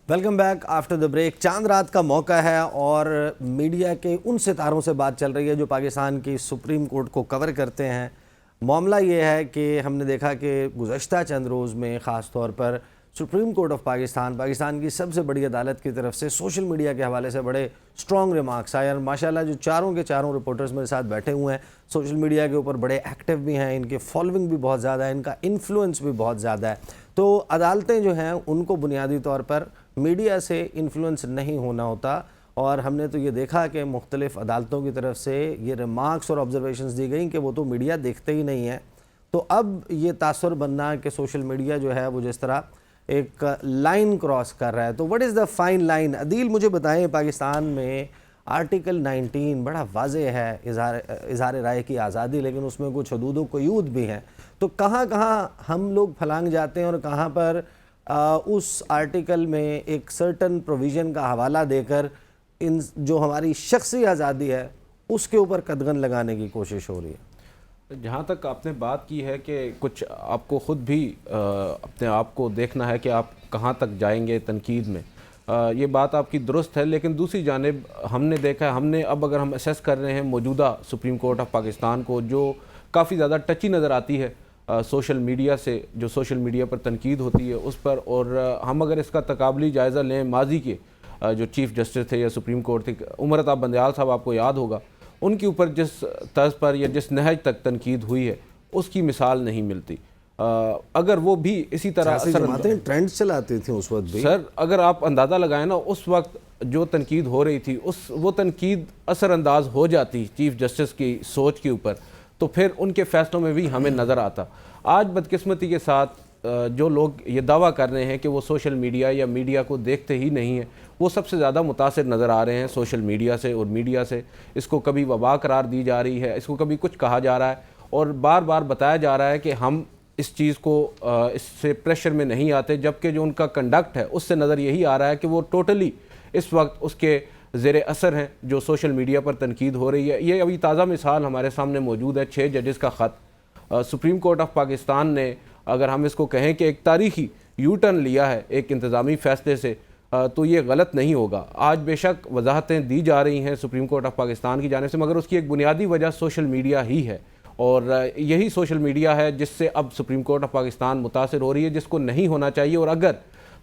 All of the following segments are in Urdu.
Welcome back after the break. چاند رات کا موقع ہے اور میڈیا کے ان ستاروں سے بات چل رہی ہے جو پاکستان کی سپریم کورٹ کو کور کرتے ہیں. معاملہ یہ ہے کہ ہم نے دیکھا کہ گزشتہ چند روز میں خاص طور پر سپریم کورٹ آف پاکستان کی سب سے بڑی عدالت کی طرف سے سوشل میڈیا کے حوالے سے بڑے سٹرونگ ریمارکس آئے. اور ماشاءاللہ جو چاروں کے چاروں رپورٹرز میرے ساتھ بیٹھے ہوئے ہیں سوشل میڈیا کے اوپر بڑے ایکٹیو بھی ہیں, ان کے فالوئنگ بھی بہت زیادہ ہے, ان کا انفلوئنس بھی بہت زیادہ ہے. تو عدالتیں جو ہیں ان کو بنیادی طور پر میڈیا سے انفلوئنس نہیں ہونا ہوتا, اور ہم نے تو یہ دیکھا کہ مختلف عدالتوں کی طرف سے یہ ریمارکس اور آبزرویشنز دی گئیں کہ وہ تو میڈیا دیکھتے ہی نہیں ہیں. تو اب یہ تاثر بننا کہ سوشل میڈیا جو ہے وہ جس طرح ایک لائن کراس کر رہا ہے, تو what is the fine line? Adeel مجھے بتائیں, پاکستان میں آرٹیکل 19 بڑا واضح ہے, اظہار رائے کی آزادی, لیکن اس میں کچھ حدود و قیود بھی ہیں. تو کہاں کہاں ہم لوگ پھلانگ جاتے ہیں اور کہاں پر اس آرٹیکل میں ایک سرٹن پروویژن کا حوالہ دے کر ان جو ہماری شخصی آزادی ہے اس کے اوپر قدغن لگانے کی کوشش ہو رہی ہے. جہاں تک آپ نے بات کی ہے کہ کچھ آپ کو خود بھی اپنے آپ کو دیکھنا ہے کہ آپ کہاں تک جائیں گے تنقید میں, یہ بات آپ کی درست ہے. لیکن دوسری جانب ہم نے دیکھا ہے, ہم نے اب اگر ہم اسیس کر رہے ہیں موجودہ سپریم کورٹ آف پاکستان کو جو کافی زیادہ ٹچی نظر آتی ہے سوشل میڈیا سے, جو سوشل میڈیا پر تنقید ہوتی ہے اس پر, اور ہم اگر اس کا تقابلی جائزہ لیں ماضی کے جو چیف جسٹس تھے یا سپریم کورٹ تھے عمر عطا بندیال صاحب, آپ کو یاد ہوگا ان کے اوپر جس طرز پر یا جس نہج تک تنقید ہوئی ہے اس کی مثال نہیں ملتی. اگر وہ بھی اسی طرح ٹرینڈ چلاتی تھیں اس وقت بھی, سر اگر آپ اندازہ لگائیں نا اس وقت جو تنقید ہو رہی تھی وہ تنقید اثر انداز ہو جاتی چیف جسٹس کی سوچ کے اوپر, تو پھر ان کے فیصلوں میں بھی ہمیں نظر آتا. آج بدقسمتی کے ساتھ جو لوگ یہ دعویٰ کر رہے ہیں کہ وہ سوشل میڈیا یا میڈیا کو دیکھتے ہی نہیں ہیں, وہ سب سے زیادہ متاثر نظر آ رہے ہیں سوشل میڈیا سے اور میڈیا سے. اس کو کبھی وبا قرار دی جا رہی ہے, اس کو کبھی کچھ کہا جا رہا ہے, اور بار بار بتایا جا رہا ہے کہ ہم اس چیز کو اس سے پریشر میں نہیں آتے, جبکہ جو ان کا کنڈکٹ ہے اس سے نظر یہی آ رہا ہے کہ وہ ٹوٹلی اس وقت اس کے زیر اثر ہیں جو سوشل میڈیا پر تنقید ہو رہی ہے. یہ ابھی تازہ مثال ہمارے سامنے موجود ہے, 6 ججز کا خط. سپریم کورٹ آف پاکستان نے اگر ہم اس کو کہیں کہ ایک تاریخی یو ٹرن لیا ہے ایک انتظامی فیصلے سے, تو یہ غلط نہیں ہوگا. آج بے شک وضاحتیں دی جا رہی ہیں سپریم کورٹ آف پاکستان کی جانب سے, مگر اس کی ایک بنیادی وجہ سوشل میڈیا ہی ہے, اور یہی سوشل میڈیا ہے جس سے اب سپریم کورٹ آف پاکستان متاثر ہو رہی ہے, جس کو نہیں ہونا چاہیے. اور اگر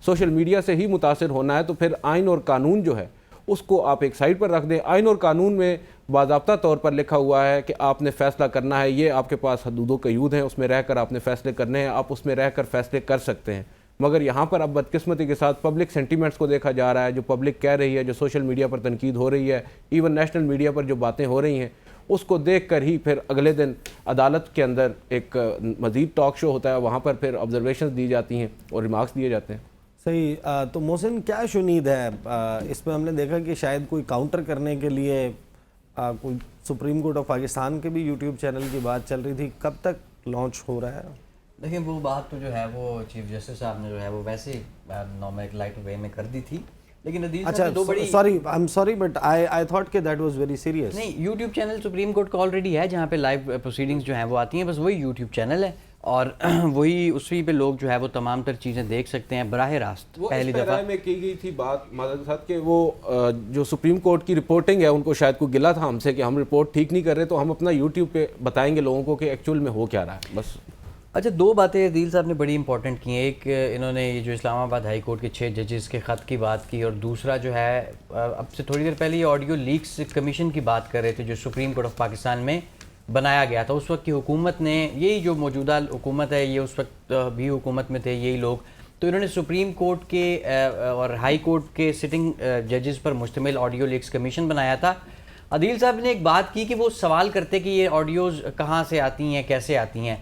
سوشل میڈیا سے ہی متاثر ہونا ہے تو پھر آئین اور قانون جو ہے اس کو آپ ایک سائڈ پر رکھ دیں. آئین اور قانون میں باضابطہ طور پر لکھا ہوا ہے کہ آپ نے فیصلہ کرنا ہے, یہ آپ کے پاس حدود و قیود ہیں, اس میں رہ کر آپ نے فیصلے کرنے ہیں, آپ اس میں رہ کر فیصلے کر سکتے ہیں. مگر یہاں پر اب بدقسمتی کے ساتھ پبلک سینٹیمنٹس کو دیکھا جا رہا ہے, جو پبلک کہہ رہی ہے, جو سوشل میڈیا پر تنقید ہو رہی ہے, ایون نیشنل میڈیا پر جو باتیں ہو رہی ہیں, اس کو دیکھ کر ہی پھر اگلے دن عدالت کے اندر ایک مزید ٹاک شو ہوتا ہے, وہاں پر پھر آبزرویشنز دی جاتی ہیں اور ریمارکس دیے جاتے ہیں. صحیح. تو محسن کیا شنید ہے اس میں؟ ہم نے دیکھا کہ شاید کوئی کاؤنٹر کرنے کے لیے کوئی سپریم کورٹ آف پاکستان کے بھی یوٹیوب چینل کی بات چل رہی تھی, کب تک لانچ ہو رہا ہے؟ دیکھیں وہ بات تو جو ہے وہ چیف جسٹس صاحب نے جو ہے وہ ویسے نارمل ایک لائٹ وے میں کر دی تھی, لیکن عدیل صاحب نے دو بڑی سوری بٹ آئی تھاٹ کہ دیٹ واز ویری سیریس. نہیں, یوٹیوب چینل سپریم کورٹ کا آلریڈی ہے جہاں پہ لائیو پروسیڈنگز جو ہیں وہ آتی ہیں, بس وہی یوٹیوب چینل ہے اور وہی اسی پہ لوگ جو ہے وہ تمام تر چیزیں دیکھ سکتے ہیں براہ راست. پہلی دفعہ میں کی گئی تھی بات مادر صاحب کہ وہ جو سپریم کورٹ کی رپورٹنگ ہے ان کو شاید کوئی گلا تھا ہم سے کہ ہم رپورٹ ٹھیک نہیں کر رہے, تو ہم اپنا یوٹیوب پہ بتائیں گے لوگوں کو کہ ایکچوئل میں ہو کیا رہا ہے بس. اچھا, دو باتیں عدیل صاحب نے بڑی امپورٹنٹ کی ہیں. ایک انہوں نے یہ جو اسلام آباد ہائی کورٹ کے 6 ججز کے خط کی بات کی, اور دوسرا جو ہے اب سے تھوڑی دیر پہلے یہ آڈیو لیکس کمیشن کی بات کر رہے تھے جو سپریم کورٹ آف پاکستان میں بنایا گیا تھا. اس وقت کی حکومت نے, یہی جو موجودہ حکومت ہے یہ اس وقت بھی حکومت میں تھے یہی لوگ, تو انہوں نے سپریم کورٹ کے اور ہائی کورٹ کے سٹنگ ججز پر مشتمل آڈیو لیکس کمیشن بنایا تھا. عدیل صاحب نے ایک بات کی کہ وہ سوال کرتے کہ یہ آڈیوز کہاں سے آتی ہیں, کیسے آتی ہیں,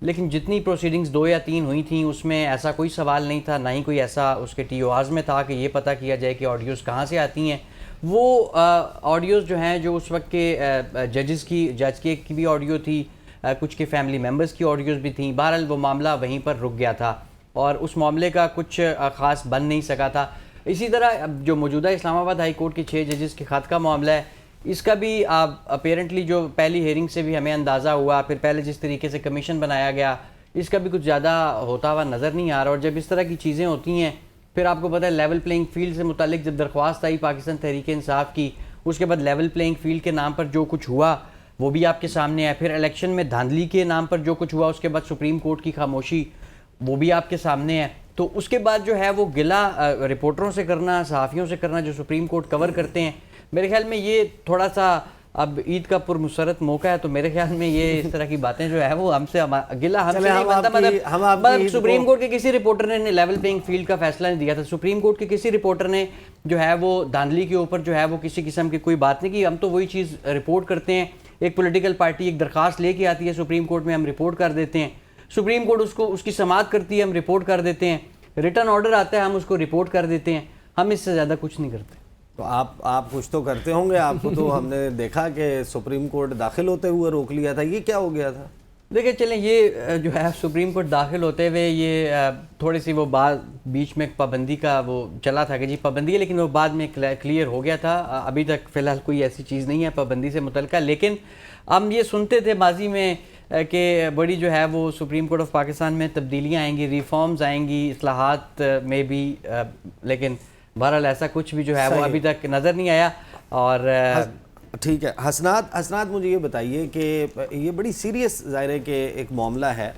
لیکن جتنی پروسیڈنگز 2 یا 3 ہوئی تھیں اس میں ایسا کوئی سوال نہیں تھا, نہ ہی کوئی ایسا اس کے ٹی او آرز میں تھا کہ یہ پتہ کیا جائے کہ آڈیوز کہاں سے آتی ہیں. وہ آڈیوز جو ہیں جو اس وقت کے جج کی بھی آڈیو تھی, کچھ کے فیملی ممبرز کی آڈیوز بھی تھیں. بہرحال وہ معاملہ وہیں پر رک گیا تھا اور اس معاملے کا کچھ خاص بن نہیں سکا تھا. اسی طرح جو موجودہ اسلام آباد ہائی کورٹ کے 6 ججز کے خط کا معاملہ ہے, اس کا بھی اپیرنٹلی جو پہلی ہیئرنگ سے بھی ہمیں اندازہ ہوا, پھر پہلے جس طریقے سے کمیشن بنایا گیا, اس کا بھی کچھ زیادہ ہوتا ہوا نظر نہیں آ رہا. اور جب اس طرح کی چیزیں ہوتی ہیں پھر آپ کو پتہ ہے لیول پلینگ فیلڈ سے متعلق جب درخواست آئی پاکستان تحریک انصاف کی، اس کے بعد لیول پلینگ فیلڈ کے نام پر جو کچھ ہوا وہ بھی آپ کے سامنے ہے. پھر الیکشن میں دھاندلی کے نام پر جو کچھ ہوا اس کے بعد سپریم کورٹ کی خاموشی وہ بھی آپ کے سامنے ہے. تو اس کے بعد جو ہے وہ گلا رپورٹروں سے کرنا، صحافیوں سے کرنا جو سپریم کورٹ کور کرتے ہیں، میرے خیال میں یہ تھوڑا سا اب عید کا پرمسرت موقع ہے، تو میرے خیال میں یہ اس طرح کی باتیں جو ہے وہ ہم سے گلا ہم سے نہیں بنتا. مطلب سپریم کورٹ کے کسی رپورٹر نے لیول پلینگ فیلڈ کا فیصلہ نہیں دیا تھا. سپریم کورٹ کے کسی رپورٹر نے جو ہے وہ دھاندلی کے اوپر جو ہے وہ کسی قسم کی کوئی بات نہیں کی. ہم تو وہی چیز رپورٹ کرتے ہیں. ایک پولیٹیکل پارٹی ایک درخواست لے کے آتی ہے سپریم کورٹ میں، ہم رپورٹ کر دیتے ہیں. سپریم کورٹ اس کی سماعت کرتی ہے، ہم رپورٹ کر دیتے ہیں. ریٹرن آرڈر آتا ہے، ہم اس کو رپورٹ کر دیتے ہیں. ہم اس سے زیادہ کچھ نہیں کرتے. تو آپ کچھ تو کرتے ہوں گے. آپ کو تو ہم نے دیکھا کہ سپریم کورٹ داخل ہوتے ہوئے روک لیا تھا. یہ کیا ہو گیا تھا؟ دیکھیں چلیں، یہ جو ہے سپریم کورٹ داخل ہوتے ہوئے یہ تھوڑی سی وہ بات بیچ میں پابندی کا وہ چلا تھا کہ جی پابندی ہے، لیکن وہ بعد میں کلیئر ہو گیا تھا. ابھی تک فی الحال کوئی ایسی چیز نہیں ہے پابندی سے متعلقہ. لیکن ہم یہ سنتے تھے ماضی میں کہ بڑی جو ہے وہ سپریم کورٹ آف پاکستان میں تبدیلیاں آئیں گی، ریفارمز آئیں گی، اصلاحات میں بھی، لیکن بہرحال ایسا کچھ بھی جو ہے وہ ابھی تک نظر نہیں آیا. اور ٹھیک ہے. حسنات مجھے یہ بتائیے کہ یہ بڑی سیریس ظاہر ہے کہ ایک معاملہ ہے.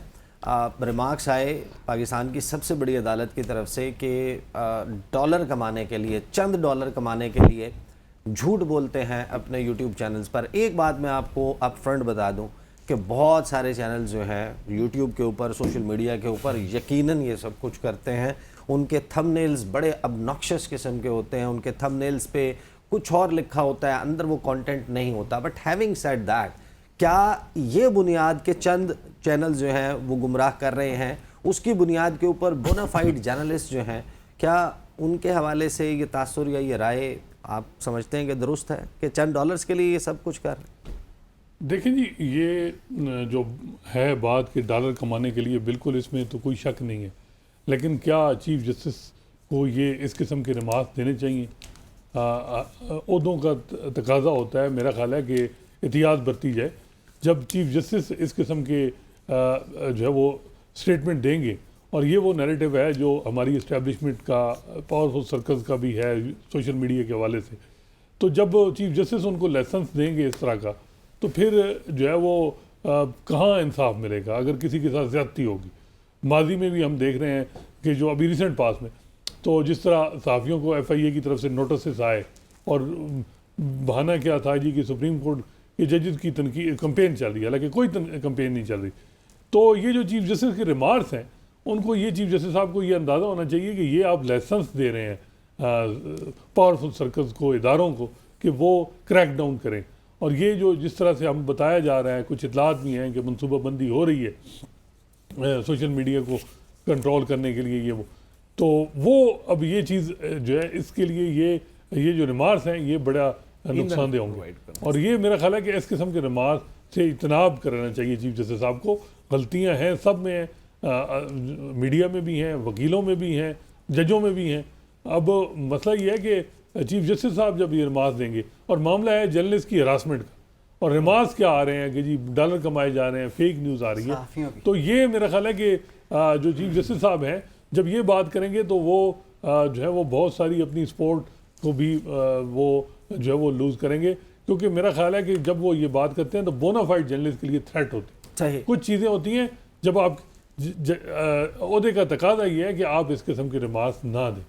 ریمارکس آئے پاکستان کی سب سے بڑی عدالت کی طرف سے کہ ڈالر کمانے کے لیے، چند ڈالر کمانے کے لیے جھوٹ بولتے ہیں اپنے یوٹیوب چینلز پر. ایک بات میں آپ کو اپ فرنٹ بتا دوں کہ بہت سارے چینلز جو ہیں یوٹیوب کے اوپر، سوشل میڈیا کے اوپر یقیناً یہ سب کچھ کرتے ہیں. ان کے تھم نیلز بڑے ابناکشس قسم کے ہوتے ہیں. ان کے تھم نیلز پہ کچھ اور لکھا ہوتا ہے، اندر وہ کانٹینٹ نہیں ہوتا. بٹ ہیونگ سیڈ دیٹ، کیا یہ بنیاد کے چند چینلز جو ہیں وہ گمراہ کر رہے ہیں، اس کی بنیاد کے اوپر بونافائیڈ جرنلسٹ جو ہیں، کیا ان کے حوالے سے یہ تاثر یا یہ رائے آپ سمجھتے ہیں کہ درست ہے کہ چند ڈالرز کے لیے یہ سب کچھ کر رہے ہیں؟ دیکھیں جی، یہ جو ہے بات کہ ڈالر کمانے کے لیے، بالکل اس میں تو کوئی شک نہیں ہے. لیکن کیا چیف جسٹس کو یہ اس قسم کے ریمارکس دینے چاہیے؟ عہدوں کا تقاضا ہوتا ہے میرا خیال ہے کہ احتیاط برتی جائے. جب چیف جسٹس اس قسم کے جو ہے وہ اسٹیٹمنٹ دیں گے، اور یہ وہ نیریٹو ہے جو ہماری اسٹیبلشمنٹ کا، پاورفل سرکلز کا بھی ہے سوشل میڈیا کے حوالے سے، تو جب چیف جسٹس ان کو لیسنس دیں گے اس طرح کا، تو پھر جو ہے وہ کہاں انصاف ملے گا اگر کسی کے ساتھ زیادتی ہوگی. ماضی میں بھی ہم دیکھ رہے ہیں کہ جو ابھی ریسنٹ پاس میں، تو جس طرح صحافیوں کو ایف آئی اے کی طرف سے نوٹسز آئے، اور بہانہ کیا تھا جی کہ سپریم کورٹ کے ججز کی تنقید کمپین چل رہی ہے، حالانکہ کوئی کمپین نہیں چل رہی. تو یہ جو چیف جسٹس کے ریمارکس ہیں، ان کو یہ چیف جسٹس صاحب کو یہ اندازہ ہونا چاہیے کہ یہ آپ لائسنس دے رہے ہیں پاورفل سرکلز کو، اداروں کو، کہ وہ کریک ڈاؤن کریں. اور یہ جو جس طرح سے ہم بتایا جا رہا ہے، کچھ اطلاعات بھی ہیں کہ منصوبہ بندی ہو رہی ہے سوشل میڈیا کو کنٹرول کرنے کے لیے، تو وہ اب یہ چیز جو ہے اس کے لیے یہ جو ریمارکس ہیں یہ بڑا نقصان دہ ہوں گے. اور یہ میرا خیال ہے کہ اس قسم کے ریمارکس سے اجتناب کرنا چاہیے چیف جسٹس صاحب کو. غلطیاں ہیں سب میں ہیں، میڈیا میں بھی ہیں، وکیلوں میں بھی ہیں، ججوں میں بھی ہیں. اب مسئلہ یہ ہے کہ چیف جسٹس صاحب جب یہ ریمارکس دیں گے، اور معاملہ ہے جرنلسٹ کی ہراسمنٹ کا، اور ریمارکس کیا آ رہے ہیں کہ جی ڈالر کمائے جا رہے ہیں، فیک نیوز آ رہی ہے، تو یہ میرا خیال ہے کہ جو چیف جسٹس صاحب ہیں جب یہ بات کریں گے تو وہ جو ہے وہ بہت ساری اپنی سپورٹ کو بھی وہ جو ہے وہ لوز کریں گے. کیونکہ میرا خیال ہے کہ جب وہ یہ بات کرتے ہیں تو بونافائیڈ جرنلسٹ کے لیے تھریٹ ہوتی ہے. کچھ چیزیں ہوتی ہیں جب آپ عہدے کا تقاضا یہ ہے کہ آپ اس قسم کے ریمارکس نہ دیں،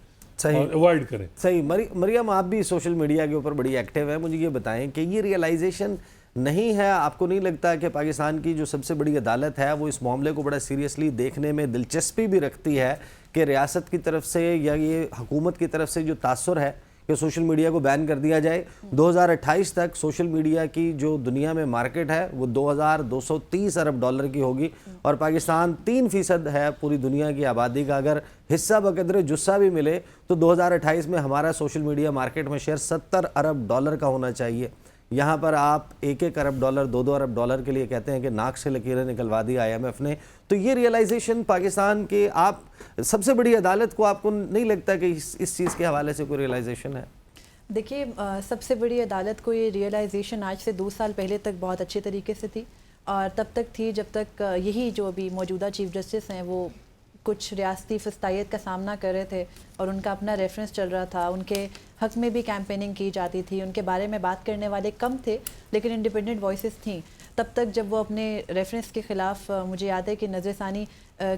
اوائڈ کریں. صحیح. مریم، آپ بھی سوشل میڈیا کے اوپر بڑی ایکٹیو ہیں. مجھے یہ بتائیں کہ یہ ریئلائزیشن نہیں ہے، آپ کو نہیں لگتا کہ پاکستان کی جو سب سے بڑی عدالت ہے وہ اس معاملے کو بڑا سیریسلی دیکھنے میں دلچسپی بھی رکھتی ہے کہ ریاست کی طرف سے یا یہ حکومت کی طرف سے جو تاثر ہے کہ سوشل میڈیا کو بین کر دیا جائے؟ 2028 تک سوشل میڈیا کی جو دنیا میں مارکیٹ ہے وہ 2230 ارب ڈالر کی ہوگی، اور پاکستان 3% ہے پوری دنیا کی آبادی کا. اگر حصہ بقدر جسہ بھی ملے تو 2028 میں ہمارا سوشل میڈیا مارکیٹ میں شیئر 70 ارب ڈالر کا ہونا چاہیے. یہاں پر آپ 1 ارب ڈالر، 2 ارب ڈالر کے لیے کہتے ہیں کہ ناک سے لکیریں نکلوا دی IMF نے. تو یہ ریئلائزیشن پاکستان کے آپ سب سے بڑی عدالت کو آپ کو نہیں لگتا کہ اس چیز کے حوالے سے کوئی ریئلائزیشن ہے؟ دیکھیے، سب سے بڑی عدالت کو یہ ریئلائزیشن آج سے 2 سال پہلے تک بہت اچھے طریقے سے تھی، اور تب تک تھی جب تک یہی جو ابھی موجودہ چیف جسٹس ہیں وہ کچھ ریاستی فسطائیت کا سامنا کر رہے تھے اور ان کا اپنا ریفرنس چل رہا تھا، ان کے حق میں بھی کیمپیننگ کی جاتی تھی، ان کے بارے میں بات کرنے والے کم تھے لیکن انڈیپینڈنٹ وائسز تھیں، تب تک جب وہ اپنے ریفرنس کے خلاف مجھے یاد ہے کہ نظر ثانی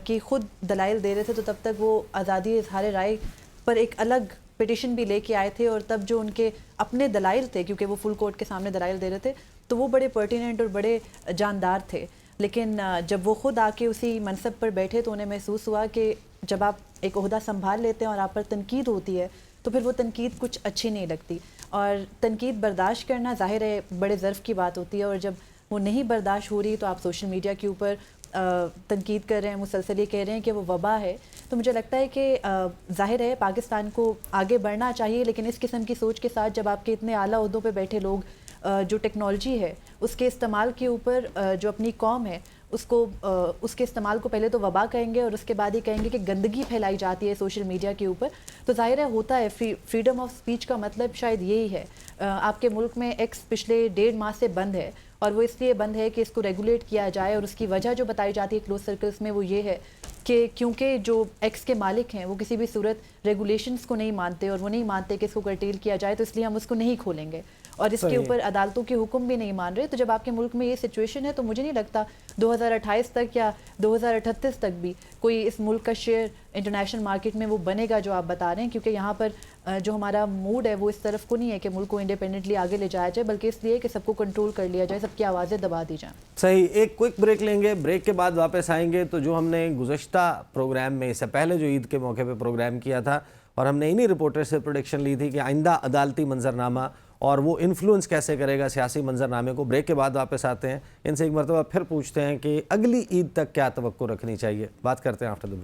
کی خود دلائل دے رہے تھے، تو تب تک وہ آزادی اظہار رائے پر ایک الگ پٹیشن بھی لے کے آئے تھے، اور تب جو ان کے اپنے دلائل تھے، کیونکہ وہ فل کورٹ کے سامنے دلائل دے رہے تھے، تو وہ بڑے پرٹیننٹ اور بڑے جاندار تھے. لیکن جب وہ خود آ کے اسی منصب پر بیٹھے تو انہیں محسوس ہوا کہ جب آپ ایک عہدہ سنبھال لیتے ہیں اور آپ پر تنقید ہوتی ہے تو پھر وہ تنقید کچھ اچھی نہیں لگتی، اور تنقید برداشت کرنا ظاہر ہے بڑے ظرف کی بات ہوتی ہے، اور جب وہ نہیں برداشت ہو رہی تو آپ سوشل میڈیا کے اوپر تنقید کر رہے ہیں، مسلسل یہ کہہ رہے ہیں کہ وہ وبا ہے. تو مجھے لگتا ہے کہ ظاہر ہے پاکستان کو آگے بڑھنا چاہیے، لیکن اس قسم کی سوچ کے ساتھ جب آپ کے اتنے اعلیٰ عہدوں پہ بیٹھے لوگ جو ٹیکنالوجی ہے اس کے استعمال کے اوپر جو اپنی قوم ہے اس کے استعمال کو پہلے تو وبا کہیں گے اور اس کے بعد ہی کہیں گے کہ گندگی پھیلائی جاتی ہے سوشل میڈیا کے اوپر، تو ظاہر ہے ہوتا ہے فریڈم آف سپیچ کا مطلب شاید یہی ہے. آپ کے ملک میں ایکس پچھلے 1.5 ماہ سے بند ہے، اور وہ اس لیے بند ہے کہ اس کو ریگولیٹ کیا جائے، اور اس کی وجہ جو بتائی جاتی ہے کلوز سرکلز میں وہ یہ ہے کہ کیونکہ جو ایکس کے مالک ہیں وہ کسی بھی صورت ریگولیشنز کو نہیں مانتے، اور وہ نہیں مانتے کہ اس کو کرٹیل کیا جائے، تو اس لیے ہم اس کو نہیں کھولیں گے، اور اس کے اوپر عدالتوں کے حکم بھی نہیں مان رہے. تو جب آپ کے ملک میں یہ سچویشن ہے تو مجھے نہیں لگتا 2028 تک یا 2038 تک بھی کوئی اس ملک کا شیئر انٹرنیشنل مارکیٹ میں وہ بنے گا جو آپ بتا رہے ہیں، کیونکہ یہاں پر جو ہمارا موڈ ہے وہ اس طرف کو نہیں ہے کہ ملک کو انڈیپینڈنٹلی آگے لے جایا جائے، بلکہ اس لیے کہ سب کو کنٹرول کر لیا جائے، سب کی آوازیں دبا دی جائیں. صحیح. ایک کوئک بریک لیں گے، بریک کے بعد واپس آئیں گے. تو جو ہم نے گزشتہ پروگرام میں اس سے پہلے جو عید کے موقع پہ پروگرام کیا تھا، اور ہم نے انہی رپورٹر سے پروڈکشن لی تھی کہ آئندہ عدالتی منظرنامہ اور وہ انفلوئنس کیسے کرے گا سیاسی منظرنامے کو. بریک کے بعد واپس آتے ہیں، ان سے ایک مرتبہ پھر پوچھتے ہیں کہ اگلی عید تک کیا توقع رکھنی چاہیے. بات کرتے ہیں آفٹر دی بریک.